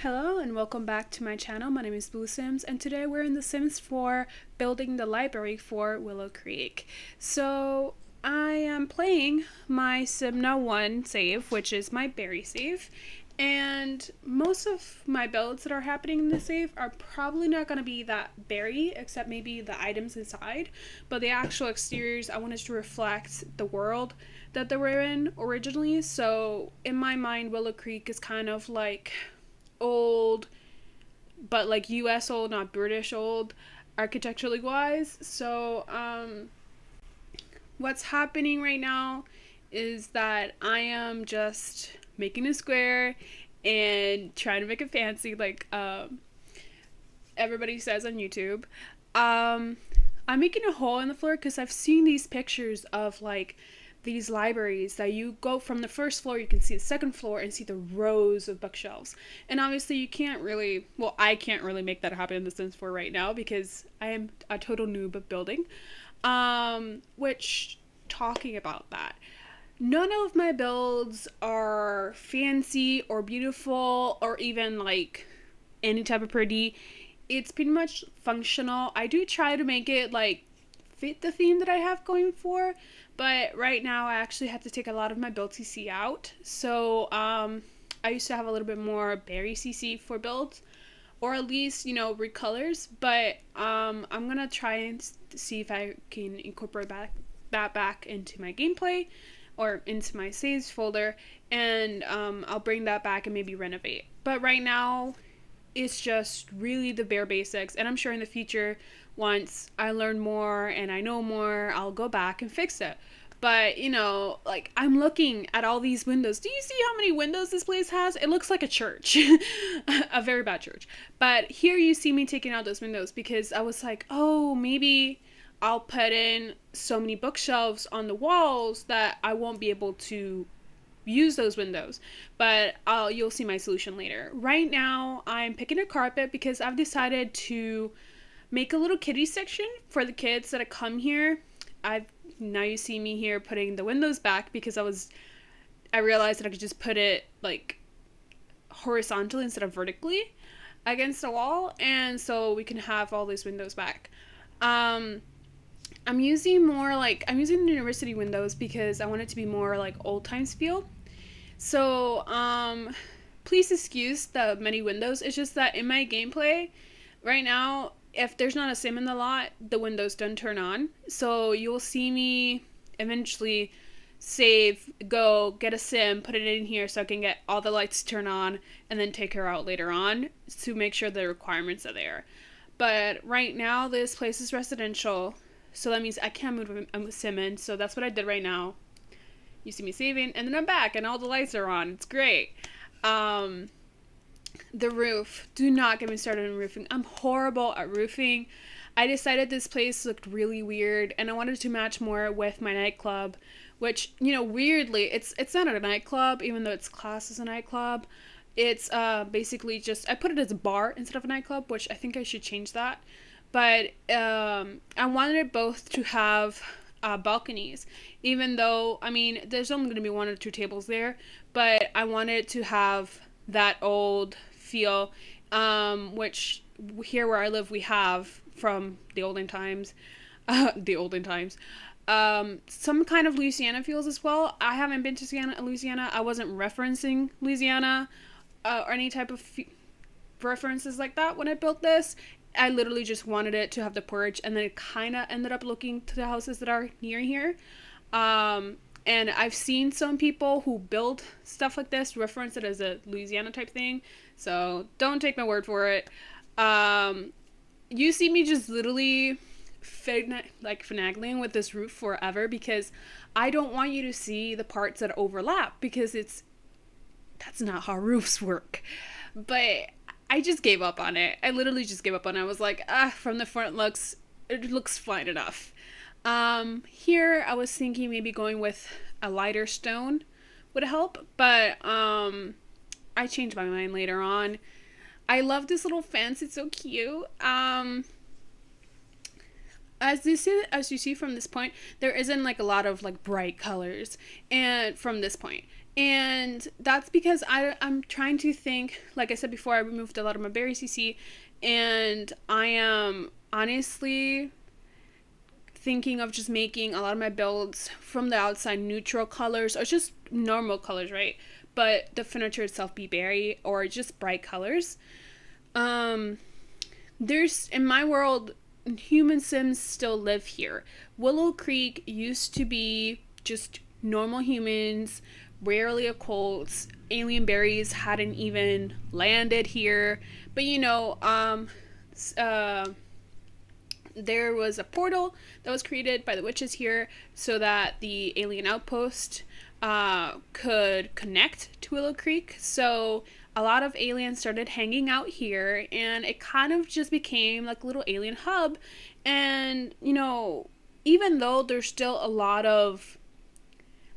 Hello and welcome back to my channel. My name is Blue Sims and today we're in The Sims 4 building the library for Willow Creek. So I am playing my Simna 1 save, which is my berry save, and most of my builds that are happening in the save are probably not going to be that berry, except maybe the items inside, but the actual exteriors I wanted to reflect the world that they were in originally. So in my mind, Willow Creek is kind of like old, but like US old, not British old, architecturally wise. So, what's happening right now is that I am just making a square and trying to make it fancy, like everybody says on YouTube. I'm making a hole in the floor because I've seen these pictures of like these libraries that you go from the first floor, you can see the second floor and see the rows of bookshelves. And obviously you can't really, well, I can't really make that happen in the Sims 4 right now because I am a total noob of building. Which, talking about that, none of my builds are fancy or beautiful or even like any type of pretty. It's pretty much functional. I do try to make it like fit the theme that I have going for, but right now I actually have to take a lot of my build CC out. So I used to have a little bit more berry CC for builds, or at least, you know, recolors, but I'm gonna try and see if I can incorporate that back into my gameplay or into my saves folder, and I'll bring that back and maybe renovate. But right now it's just really the bare basics, and I'm sure in the future, once I learn more and I know more, I'll go back and fix it. But, you know, like, I'm looking at all these windows. Do you see how many windows this place has? It looks like a church. A very bad church. But here you see me taking out those windows because I was like, oh, maybe I'll put in so many bookshelves on the walls that I won't be able to use those windows. But you'll see my solution later. Right now, I'm picking a carpet because I've decided to make a little kiddie section for the kids that come here. Now you see me here putting the windows back because I realized that I could just put it like horizontally instead of vertically against the wall, and so we can have all these windows back. I'm using university windows because I want it to be more like old times feel. So please excuse the many windows. It's just that in my gameplay right now, if there's not a sim in the lot, the windows don't turn on. So you'll see me eventually save, go get a sim, put it in here so I can get all the lights to turn on, and then take her out later on to make sure the requirements are there. But right now, this place is residential, so that means I can't move a sim in. So that's what I did right now. You see me saving, and then I'm back, and all the lights are on. It's great. The roof. Do not get me started on roofing. I'm horrible at roofing. I decided this place looked really weird, and I wanted to match more with my nightclub, which, you know, weirdly, it's not a nightclub, even though it's classed as a nightclub. It's basically just, I put it as a bar instead of a nightclub, which I think I should change that. But I wanted it both to have balconies, even though, I mean, there's only going to be one or two tables there, but I wanted it to have that old feel, which here where I live we have from the olden times. Some kind of Louisiana feels as well. I haven't been to Louisiana. I wasn't referencing Louisiana or any type of references like that when I built this. I literally just wanted it to have the porch, and then it kind of ended up looking to the houses that are near here. And I've seen some people who build stuff like this reference it as a Louisiana type thing, so don't take my word for it. You see me just literally finagling with this roof forever because I don't want you to see the parts that overlap, because that's not how roofs work. But I just gave up on it. I literally just gave up on it. I was like, from the front it looks fine enough. Here I was thinking maybe going with a lighter stone would help, but I changed my mind later on. I love this little fence. It's so cute. as you see from this point, there isn't like a lot of like bright colors and from this point. And that's because I'm trying to think, like I said before, I removed a lot of my berry CC, and I am honestly thinking of just making a lot of my builds from the outside neutral colors or just normal colors, right? But the furniture itself be berry or just bright colors. Um, there's in my world, human sims still live here. Willow Creek used to be just normal humans, rarely occults. Alien berries hadn't even landed here, but uh, there was a portal that was created by the witches here so that the alien outpost could connect to Willow Creek. So a lot of aliens started hanging out here, and it kind of just became like a little alien hub. And, even though there's still a lot of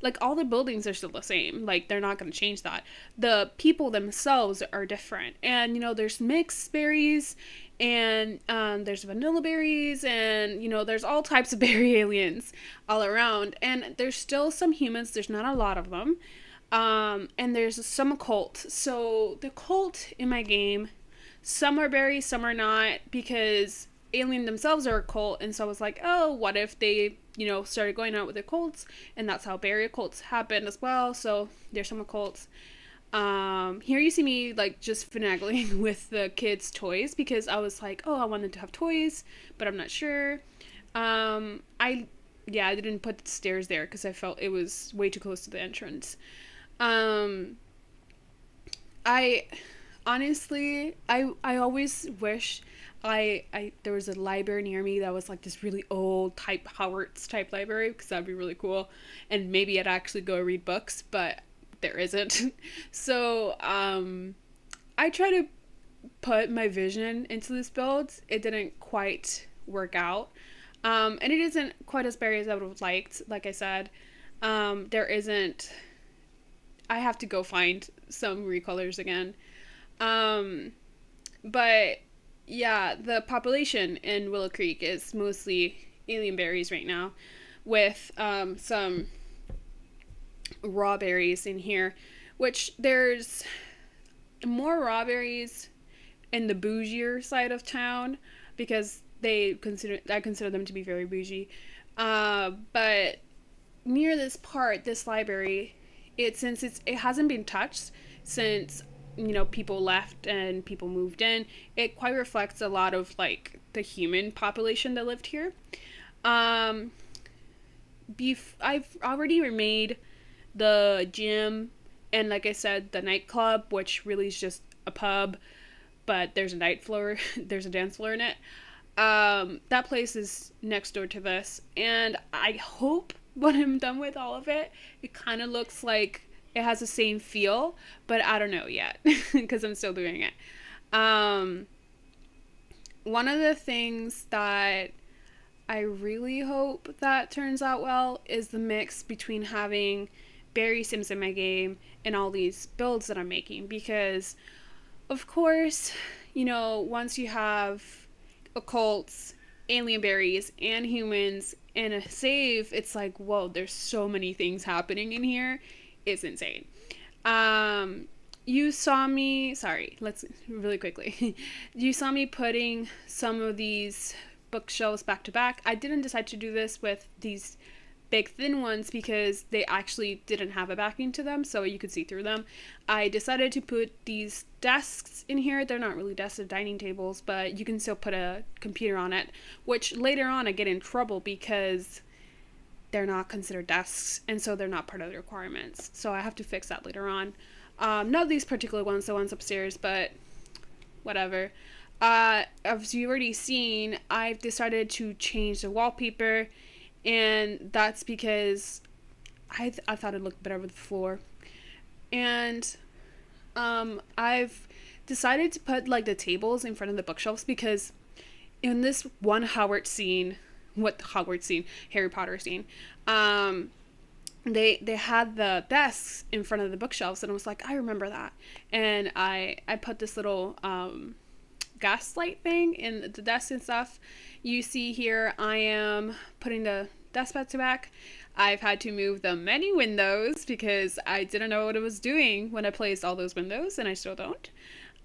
like all the buildings are still the same, like they're not going to change that, the people themselves are different. And there's mixed berries, and there's vanilla berries, and there's all types of berry aliens all around. And there's still some humans, there's not a lot of them. And there's some occult. So the cult in my game, some are berries, some are not, because alien themselves are a cult. And so I was like, oh, what if they started going out with the cults, and that's how berry cults happen as well. So there's some occults. Here you see me like just finagling with the kids' toys because I was like, oh, I wanted to have toys, but I'm not sure. I didn't put the stairs there because I felt it was way too close to the entrance. I honestly, I always wish there was a library near me that was like this really old type Howard's type library, because that'd be really cool, and maybe I'd actually go read books, but there isn't. So I try to put my vision into this build. It didn't quite work out, and it isn't quite as berry as I would have liked. Like I said, there isn't. I have to go find some recolors again. But yeah, the population in Willow Creek is mostly alien berries right now, with some raw berries in here, which there's more raw berries in the bougier side of town because I consider them to be very bougie. But near this library, since it hasn't been touched since people left and people moved in, it quite reflects a lot of like the human population that lived here. I've already remade the gym, and like I said, the nightclub, which really is just a pub, but there's a there's a dance floor in it. That place is next door to this, and I hope when I'm done with all of it, it kind of looks like it has the same feel, but I don't know yet because I'm still doing it. One of the things that I really hope that turns out well is the mix between having berry sims in my game and all these builds that I'm making, because of course, once you have occults, alien berries, and humans in a save, it's like, whoa, there's so many things happening in here. It's insane. You saw me, sorry, let's really quickly. You saw me putting some of these bookshelves back to back. I didn't decide to do this with these big thin ones because they actually didn't have a backing to them, so you could see through them. I decided to put these desks in here. They're not really desks, they're dining tables, but you can still put a computer on it, which later on I get in trouble because they're not considered desks, and so they're not part of the requirements. So I have to fix that later on. Not these particular ones, the ones upstairs, but whatever. As you've already seen, I've decided to change the wallpaper, and that's because I thought it looked better with the floor. And I've decided to put like the tables in front of the bookshelves because in this one Harry Potter scene, they had the desks in front of the bookshelves, and I was like, I remember that. And I put this little gaslight thing in the desk and stuff. You see here, I am putting the desk back to back. I've had to move the many windows because I didn't know what it was doing when I placed all those windows, and I still don't.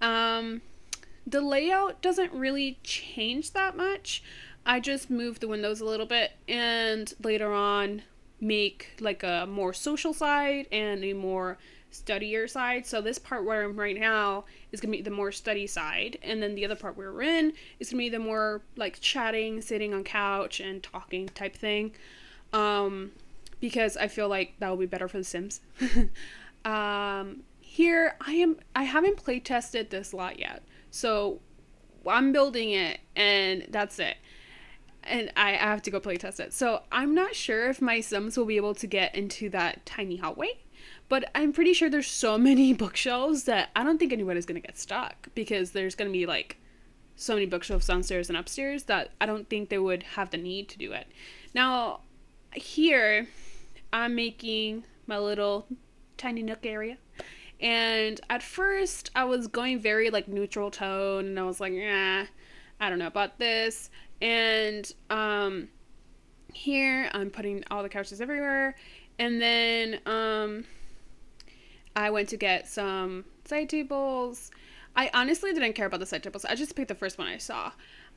The layout doesn't really change that much. I just move the windows a little bit, and later on make like a more social side and a more studier side. So this part where I'm right now is gonna be the more study side, and then the other part where we're in is gonna be the more like chatting, sitting on couch and talking type thing, because I feel like that will be better for The Sims. Here I haven't play tested this lot yet, so I'm building it and that's it, and I have to go play test it. So I'm not sure if my Sims will be able to get into that tiny hallway, but I'm pretty sure there's so many bookshelves that I don't think anybody's gonna get stuck, because there's gonna be like so many bookshelves downstairs and upstairs that I don't think they would have the need to do it. Now here I'm making my little tiny nook area, and at first I was going very like neutral tone, and I was like, I don't know about this. And here I'm putting all the couches everywhere, and then I went to get some side tables. I honestly didn't care about the side tables. I just picked the first one I saw.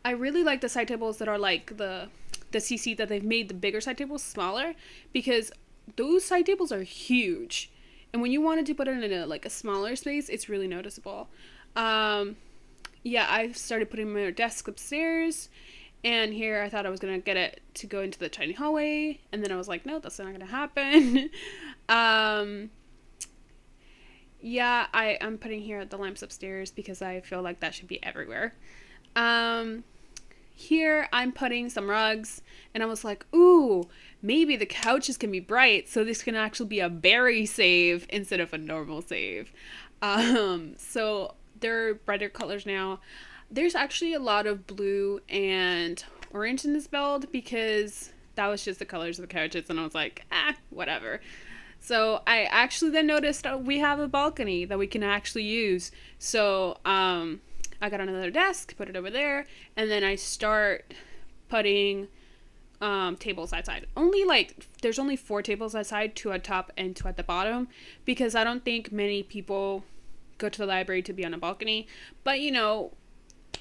I really like the side tables that are like the CC, that they've made the bigger side tables smaller, because those side tables are huge, and when you wanted to put it in a smaller space, it's really noticeable. Yeah, I started putting my desk upstairs, and here I thought I was gonna get it to go into the tiny hallway, and then I was like, no, that's not gonna happen. Yeah, I'm putting here the lamps upstairs because I feel like that should be everywhere. Here I'm putting some rugs, and I was like, ooh, maybe the couches can be bright, so this can actually be a berry save instead of a normal save. So they're brighter colors now. There's actually a lot of blue and orange in this build because that was just the colors of the couches, and I was like, whatever. So I actually then noticed we have a balcony that we can actually use. So I got another desk, put it over there, and then I start putting tables side side. There's only 4 tables side side, 2 at top and 2 at the bottom, because I don't think many people go to the library to be on a balcony. But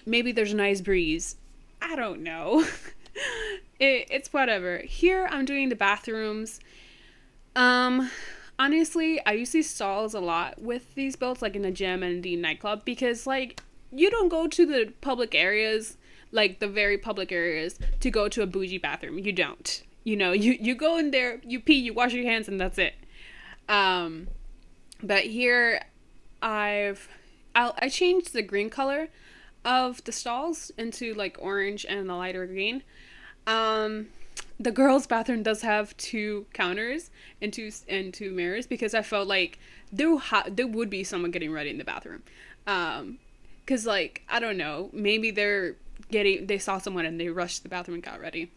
maybe there's a nice breeze. I don't know. It's whatever. Here I'm doing the bathrooms. Honestly, I use these stalls a lot with these builds, like in the gym and the nightclub, because you don't go to the public areas, like the very public areas, to go to a bougie bathroom. You don't. You go in there, you pee, you wash your hands, and that's it. But here I changed the green color of the stalls into like orange and the lighter green. The girls' bathroom does have 2 counters and two mirrors, because I felt like there would be someone getting ready in the bathroom. Cause I don't know, maybe they saw someone and they rushed to the bathroom and got ready.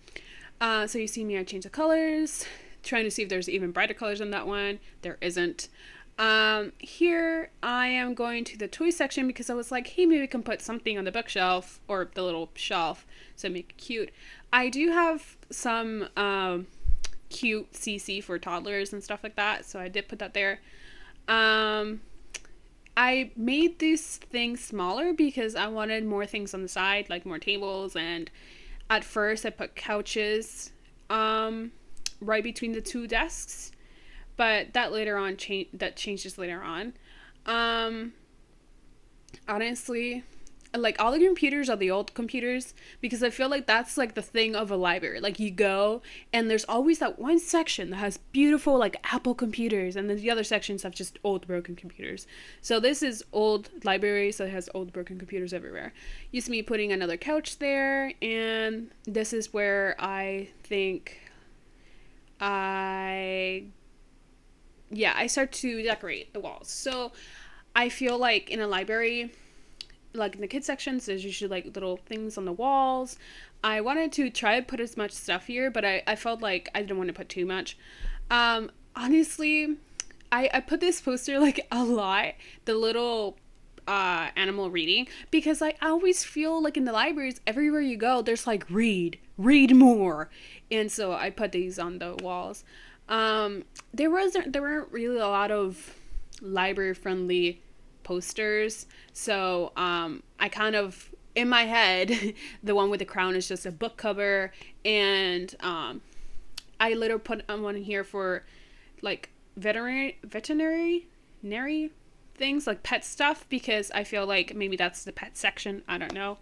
So you see me, I changed the colors, trying to see if there's even brighter colors in that one. There isn't. Here I am going to the toy section because I was like, hey, maybe we can put something on the bookshelf or the little shelf to make it cute. I do have some cute CC for toddlers and stuff like that, so I did put that there. I made these things smaller because I wanted more things on the side, like more tables, and at first I put couches right between the 2 desks, but that changes later on. Honestly, all the computers are the old computers, because I feel like that's the thing of a library. You go and there's always that one section that has beautiful Apple computers, and then the other sections have just old broken computers. So this is old library, so it has old broken computers everywhere. Used to me putting another couch there, and this is where I think I start to decorate the walls. So I feel like in a library, in the kids sections, there's usually little things on the walls. I wanted to try to put as much stuff here, but I felt like I didn't want to put too much. Honestly, I put this poster a lot. The little animal reading, because I always feel like in the libraries, everywhere you go, there's like read more, and so I put these on the walls. There weren't really a lot of library friendly posters, so I kind of, in my head, the one with the crown is just a book cover, and I later put one in here for like veterinary things, like pet stuff, because I feel like maybe that's the pet section. I don't know.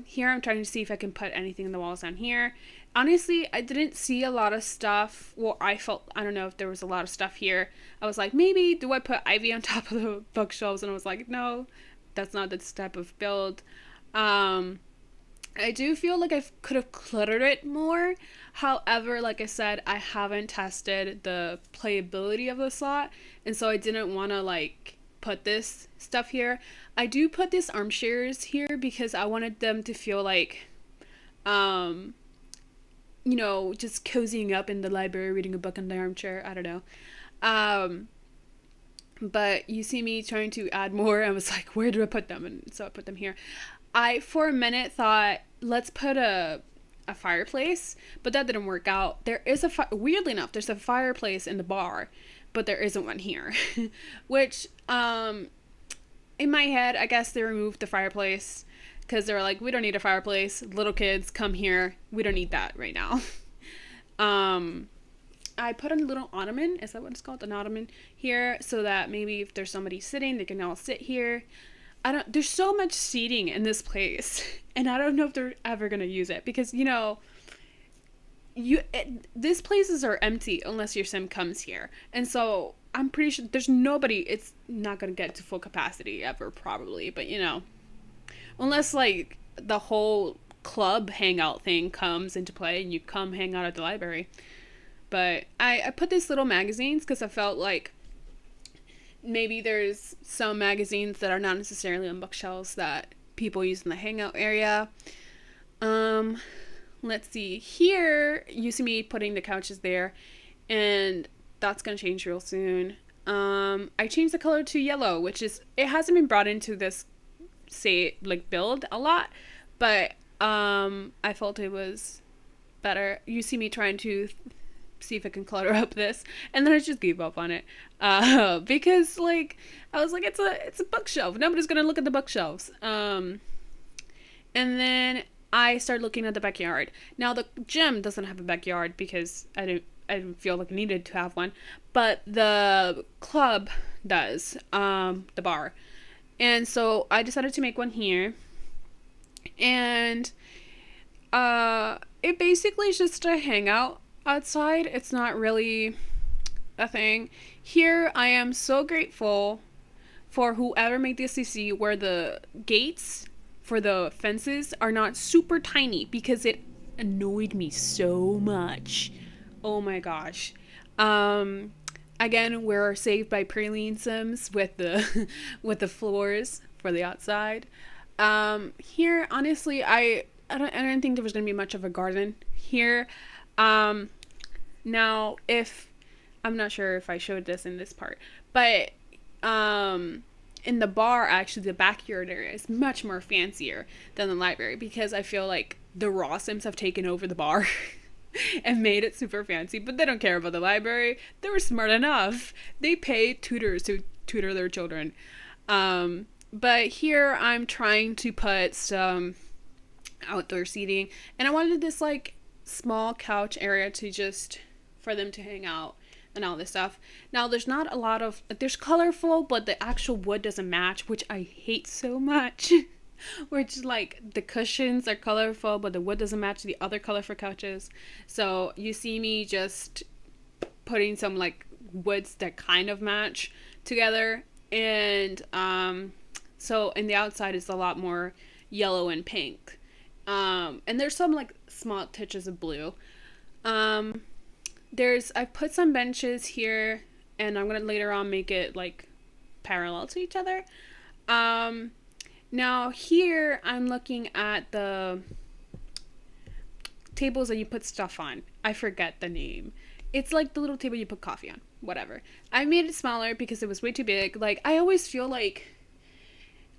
Here I'm trying to see if I can put anything in the walls down here. Honestly, I didn't see a lot of stuff. Well, I don't know if there was a lot of stuff here. I was like, maybe do I put ivy on top of the bookshelves? And I was like, no, that's not this type of build. I do feel like I could have cluttered it more. However, like I said, I haven't tested the playability of the slot, and so I didn't want to like put this stuff here. I do put these armchairs here because I wanted them to feel like, you know, just cozying up in the library, reading a book in the armchair. I don't know. But you see me trying to add more. I was like, where do I put them? And so I put them here. I, for a minute, thought, let's put a fireplace, but that didn't work out. There is weirdly enough, there's a fireplace in the bar, but there isn't one here. Which, in my head, I guess they removed the fireplace because they were like, we don't need a fireplace. Little kids, come here. We don't need that right now. I put a little ottoman, is that what it's called? An ottoman here, so that maybe if there's somebody sitting, they can all sit here. There's so much seating in this place, and I don't know if they're ever gonna use it, because, you know, these places are empty unless your sim comes here, and so I'm pretty sure there's nobody. It's not gonna get to full capacity ever, probably, but you know, unless like the whole club hangout thing comes into play and you come hang out at the library. But I put these little magazines because I felt like maybe there's some magazines that are not necessarily on bookshelves that people use in the hangout area. Let's see. Here, you see me putting the couches there, and that's going to change real soon. I changed the color to yellow, which is, it hasn't been brought into this, say, like, build a lot, but I felt it was better. You see me trying to see if I can clutter up this, and then I just gave up on it because like I was like, it's a bookshelf, nobody's gonna look at the bookshelves. And then I started looking at the backyard. Now the gym doesn't have a backyard because I didn't feel like I needed to have one, but the club does, the bar, and so I decided to make one here. And it basically is just a hangout outside. It's not really a thing. Here, I am so grateful for whoever made the SCC where the gates for the fences are not super tiny, because it annoyed me so much. Oh my gosh. Again, we're saved by praline sims with the with the floors for the outside. Here, honestly, I don't think there was gonna be much of a garden here. Now, if I'm not sure if I showed this in this part, but in the bar, actually, the backyard area is much more fancier than the library, because I feel like the raw sims have taken over the bar and made it super fancy, but they don't care about the library. They were smart enough. They pay tutors to tutor their children. But here I'm trying to put some outdoor seating, and I wanted this like small couch area to just for them to hang out and all this stuff. Now there's not a lot of, there's colorful, but the actual wood doesn't match, which I hate so much. Which, like, the cushions are colorful, but the wood doesn't match the other colorful couches. So you see me just putting some like woods that kind of match together, and so in the outside is a lot more yellow and pink, and there's some like small touches of blue. I put some benches here, and I'm gonna later on make it like parallel to each other. Now here I'm looking at the tables that you put stuff on. I forget the name. It's like the little table you put coffee on. Whatever. I made it smaller because it was way too big. Like, I always feel like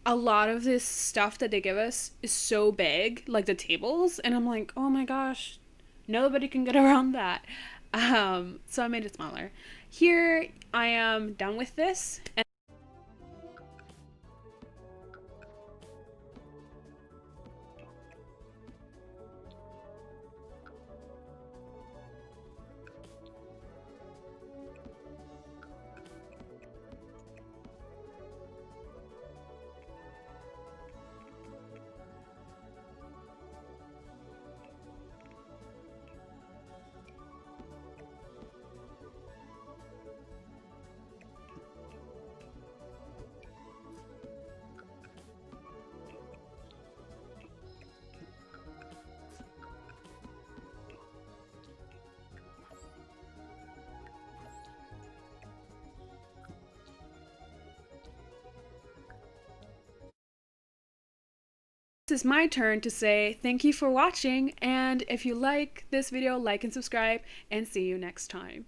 a lot of this stuff that they give us is so big, like the tables, and I'm like, oh my gosh, nobody can get around that. So I made it smaller. Here I am done with this. And this is my turn to say thank you for watching, and if you like this video, like and subscribe, and see you next time.